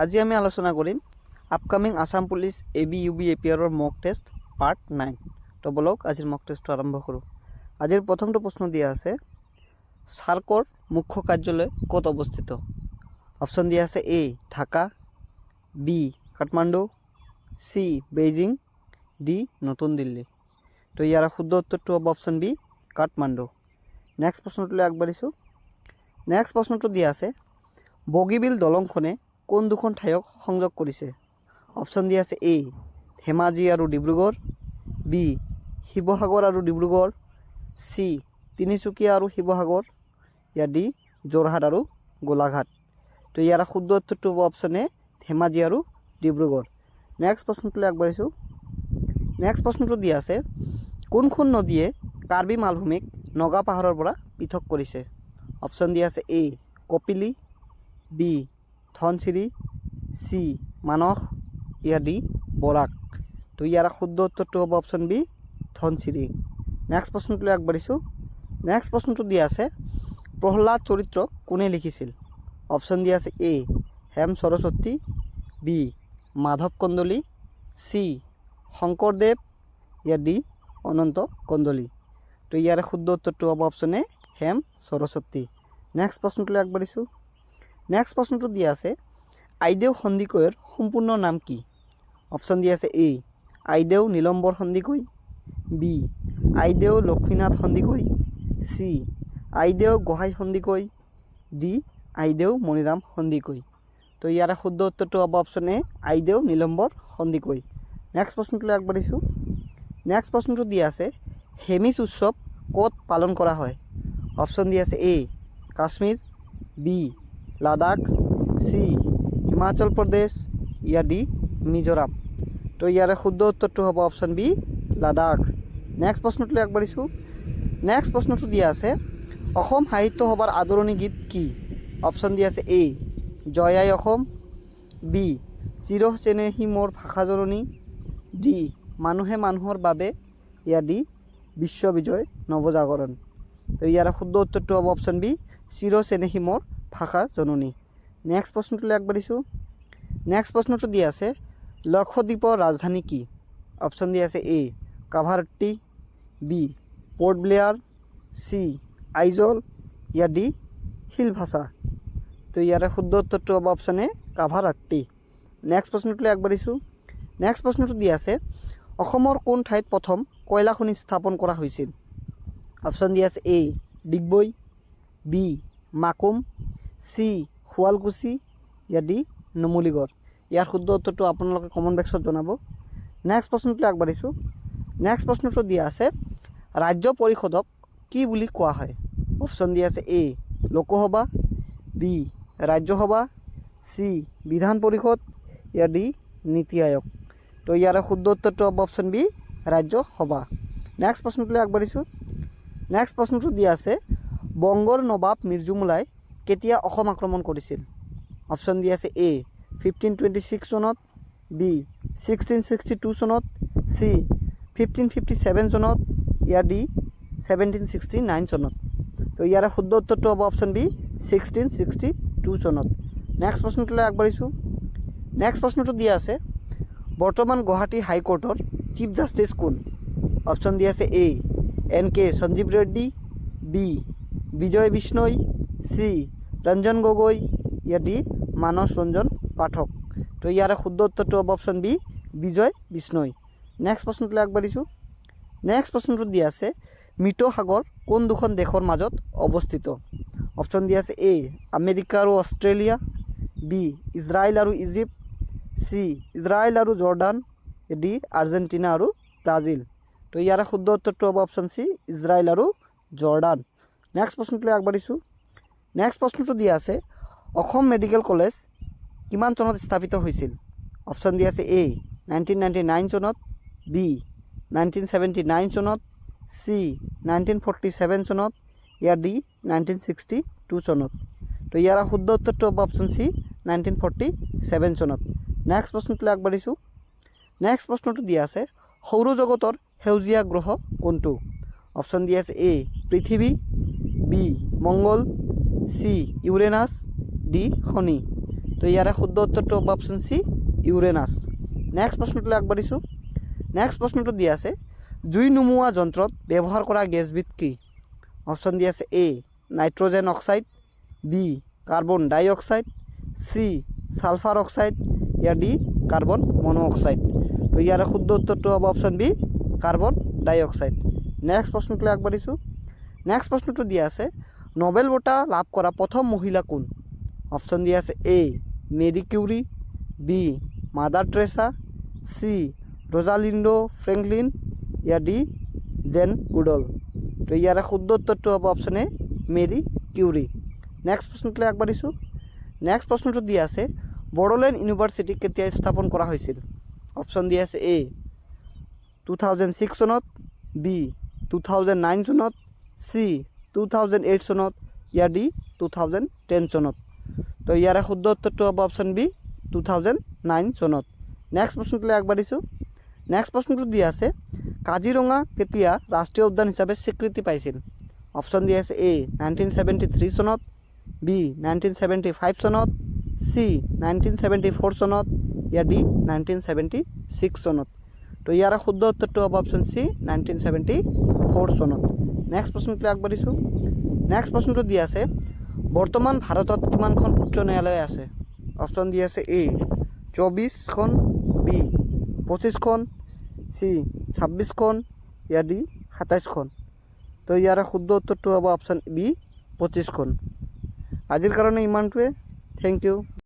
আজি আমি আলোচনা কৰিম upcoming Assam police AB UB এপিআৰৰ মক টেষ্ট পাৰ্ট 9। তো বলক আজিৰ মক টেষ্টটো আৰম্ভ কৰোঁ। আজিৰ প্ৰথমটো প্ৰশ্ন দিয়া আছে, সাৰ্কৰ মুখ্য কাৰ্যালয় ক'ত অৱস্থিত? অপশ্যন দিয়া আছে A Dhaka, B Kathmandu, C Beijing, D নতুন দিল্লী। তো ইয়াৰ শুদ্ধ উত্তৰটো হ'ব অপশ্যন বি কাঠমাণ্ডু। নেক্সট প্ৰশ্নটোলৈ আগবাঢ়িছোঁ। নেক্সট প্ৰশ্নটো দিয়া আছে, বগীবিল দলংখনে কোন দুখন ঠাইক সংযোগ কৰিছে? অপশ্যন দিয়া আছে এ ধেমাজি আৰু ডিব্ৰুগড়, বি শিৱসাগৰ আৰু ডিব্ৰুগড়, চি তিনিচুকীয়া আৰু শিৱসাগৰ, ইয়াৰ ডি যোৰহাট আৰু গোলাঘাট। তো ইয়াৰ শুদ্ধ উত্তৰটো হ'ব অপশ্যন এ ধেমাজি আৰু ডিব্ৰুগড়। নেক্সট প্ৰশ্নটোলৈ আগবাঢ়িছোঁ। নেক্সট প্ৰশ্নটো দিয়া আছে, কোনখন নদীয়ে কাৰ্বি মালভূমিক নগা পাহাৰৰ পৰা পৃথক কৰিছে? অপশ্যন দিয়া আছে এ কপিলী, বি ধনশিৰি, চি মানস, ইয়াৰ ডি বৰাক। তো ইয়াৰ শুদ্ধ উত্তৰটো হ'ব অপশ্যন বি ধনশিৰি। নেক্সট প্ৰশ্নটোলৈ আগবাঢ়িছোঁ। নেক্সট প্ৰশ্নটো দিয়া আছে, প্ৰহ্লাদ চৰিত্ৰ কোনে লিখিছিল? অপশ্যন দিয়া আছে A Hem Saraswati, B Madhav Kandali, C Shankardev, ইয়াৰ ডি অনন্ত কন্দলী। তো ইয়াৰ শুদ্ধ উত্তৰটো হ'ব option A Hem Saraswati. Next প্ৰশ্নটোলৈ আগবাঢ়িছোঁ। নেক্সট প্ৰশ্নটো দিয়া আছে, আইদেউ সন্দিকৈৰ সম্পূৰ্ণ নাম কি? অপশ্যন দিয়া আছে A Aideu Nilambar Sandikoi, B Aideu Lakshminath Sandikoi, C Aideu Gohain Sandikoi, D Aideu Maniram Sandikoi. তো ইয়াৰ শুদ্ধ উত্তৰটো হ'ব option A Aideu Nilambar Sandikoi. Next প্ৰশ্নটোলৈ আগবাঢ়িছোঁ। নেক্সট প্ৰশ্নটো দিয়া আছে, হেমিজ উৎসৱ ক'ত পালন কৰা হয়? অপশ্যন দিয়া আছে এ কাশ্মীৰ, বি লাডাখ, চি হিমাচল প্ৰদেশ, ইয়াৰ ডি মিজোৰাম। তো ইয়াৰ শুদ্ধ উত্তৰটো হ'ব অপশ্যন বি লাডাখ। নেক্সট প্ৰশ্নটোলৈ আগবাঢ়িছোঁ। নেক্সট প্ৰশ্নটো দিয়া আছে, অসম সাহিত্য সভাৰ আদৰণি গীত কি? অপশ্যন দিয়া আছে এ জয় আই অসম, বি চিৰ চেনেহী মোৰ ভাষা জননী, ডি মানুহে মানুহৰ বাবে, ইয়াৰ ডি বিশ্ব বিজয় নৱজাগৰণ। তো ইয়াৰ শুদ্ধ উত্তৰটো হ'ব অপশ্যন বি চিৰ চেনেহী মোৰ ভাষা জননী। নেক্সট প্ৰশ্নটোলৈ আগবাঢ়িছোঁ। নেক্সট প্ৰশ্নটো দিয়া আছে, লক্ষদ্বীপৰ ৰাজধানী কি? অপশ্যন দিয়া আছে A Kavaratti, B Port Blair, C Aizawl, ইয়াৰ ডি শিলভাষা। তো ইয়াৰ শুদ্ধ উত্তৰটো হ'ব অপশ্যন এ কাভাৰত্তি। নেক্সট প্ৰশ্নটোলৈ আগবাঢ়িছোঁ। নেক্সট প্ৰশ্নটো দিয়া আছে, অসমৰ কোন ঠাইত প্ৰথম কয়লা খনি স্থাপন কৰা হৈছিল? অপশ্যন দিয়া আছে এ ডিগবৈ, বি মাকুম, চি শুৱালকুছি, ইয়াৰ ডি নুমলীগড়। ইয়াৰ শুদ্ধ উত্তৰটো আপোনালোকে কমেণ্ট বক্সত জনাব। নেক্সট প্ৰশ্নটোলৈ আগবাঢ়িছোঁ। নেক্সট প্ৰশ্নটো দিয়া আছে, ৰাজ্য পৰিষদক কি বুলি কোৱা হয়? অপশ্যন দিয়া আছে এ লোকসভা, বি ৰাজ্যসভা, চি বিধান পৰিষদ, ইয়াৰ ডি নীতি আয়োগ। তো ইয়াৰ শুদ্ধ উত্তৰটো হ'ব অপশ্যন বি ৰাজ্যসভা। নেক্সট প্ৰশ্নটোলৈ আগবাঢ়িছোঁ। নেক্সট প্ৰশ্নটো দিয়া আছে, বংগৰ নবাব মিৰ্জুমলাই কেতিয়া অসম আক্ৰমণ কৰিছিল? অপশ্যন দিয়া আছে এ 1526 চনত, বি 1662 চনত, চি 1557 চনত, ইয়াৰ ডি 1769 চনত। তো ইয়াৰ শুদ্ধ উত্তৰটো হ'ব অপশ্যন বি 1662 চনত। নেক্সট প্ৰশ্নটোলৈ আগবাঢ়িছোঁ। নেক্সট প্ৰশ্নটো দিয়া আছে, বৰ্তমান গুৱাহাটী হাইকোৰ্টৰ চিফ জাষ্টিছ কোন? অপশ্যন দিয়া আছে A N K Sanjiv Reddy, B Vijay Bishnoi, C Ranjan Gogoi, ইয়াৰ ডি মানস ৰঞ্জন পাঠক। তো ইয়াৰ শুদ্ধ উত্তৰটো হ'ব option B Vijay Bishnoi. Next প্ৰশ্নটোলৈ আগবাঢ়িছোঁ। নেক্সট প্ৰশ্নটো দিয়া আছে, মৃত সাগৰ কোন দুখন দেশৰ মাজত অৱস্থিত? অপশ্যন দিয়া আছে এ আমেৰিকা আৰু অষ্ট্ৰেলিয়া, বি ইজৰাইল আৰু ইজিপ্ত, চি ইজৰাইল আৰু জৰ্ডান, ডি আৰ্জেণ্টিনা আৰু ব্ৰাজিল। তো ইয়াৰ শুদ্ধ উত্তৰটো হ'ব অপশ্যন চি ইজৰাইল আৰু জৰ্ডান। নেক্সট প্ৰশ্নটোলৈ আগবাঢ়িছোঁ। নেক্সট প্ৰশ্নটো দিয়া আছে, অসম মেডিকেল কলেজ কিমান চনত স্থাপিত হৈছিল? অপশ্যন দিয়া আছে এ 1999 চনত, বি 1979 চনত, চি 1947 চনত, ইয়াৰ ডি 1962 চনত। তো ইয়াৰ শুদ্ধ উত্তৰটো হ'ব অপশ্যন চি 1947 চনত। নেক্সট প্ৰশ্নটোলৈ আগবাঢ়িছোঁ। নেক্সট প্ৰশ্নটো দিয়া আছে, সৌৰজগতৰ সেউজীয়া গ্ৰহ কোনটো? অপশ্যন দিয়া আছে এ পৃথিৱী, বি মংগল, চি ইউৰেনাছ, ডি শনি। তো ইয়াৰে শুদ্ধ উত্তৰটো হ'ব অপশ্যন চি ইউৰেনাছ। নেক্সট প্ৰশ্নটোলৈ আগবাঢ়িছোঁ। নেক্সট প্ৰশ্নটো দিয়া আছে জুই নুমুৱা যন্ত্ৰত ব্যৱহাৰ কৰা গেছবিধ কি? অপশ্যন দিয়া আছে এ নাইট্ৰজেন অক্সাইড, বি কাৰ্বন ডাই অক্সাইড, চি ছালফাৰ অক্সাইড, ইয়াৰ ডি কাৰ্বন মনোঅক্সাইড। তো ইয়াৰে শুদ্ধ উত্তৰটো হ'ব অপশ্যন বি কাৰ্বন ডাই অক্সাইড। নেক্সট প্ৰশ্নটোলৈ আগবাঢ়িছোঁ। নেক্সট প্ৰশ্নটো দিয়া আছে নোবেল বঁটা লাভ কৰা প্ৰথম মহিলা কোন? অপশ্যন দিয়া আছে A Marie Curie, B Mother Teresa, C Rosalind Franklin, ইয়াৰ ডি জেন গুডল। তো ইয়াৰে শুদ্ধ উত্তৰটো হ'ব option A Marie Curie. Next প্ৰশ্নটোলৈ আগবাঢ়িছোঁ। নেক্সট প্ৰশ্নটো দিয়া আছে বড়োলেণ্ড ইউনিভাৰ্চিটি কেতিয়া স্থাপন কৰা হৈছিল? অপশ্যন দিয়া আছে এ 2006 চনত, বি 2009 চনত, চি 2008 চনত, ইয়াৰ ডি 2010 চনত। তো ইয়াৰে শুদ্ধ উত্তৰটো হ'ব অপশ্যন বি 2009 চনত। নেক্সট প্ৰশ্নটোলৈ আগবাঢ়িছোঁ। নেক্সট প্ৰশ্নটো দিয়া আছে কাজিৰঙা কেতিয়া ৰাষ্ট্ৰীয় উদ্যান হিচাপে স্বীকৃতি পাইছিল? অপশ্যন দিয়া আছে এ 1973 চনত, বি 1975 চনত, চি 1974 চনত, ইয়াৰ ডি 1976 চনত। তো ইয়াৰে শুদ্ধ উত্তৰটো হ'ব অপশ্যন চি 1974 চনত। নেক্সট প্ৰশ্নটোলৈ আগবাঢ়িছোঁ। নেক্সট প্ৰশ্নটো দিয়া আছে বৰ্তমান ভাৰতত কিমানখন উচ্চ ন্যায়ালয় আছে? অপশ্যন দিয়া আছে এ 24খন, বি 25খন, চি 26খন, ইয়াৰ ডি 27খন। তো ইয়াৰে শুদ্ধ উত্তৰটো হ'ব অপশ্যন বি 25খন। আজিৰ কাৰণে ইমানটোৱে। Thank U.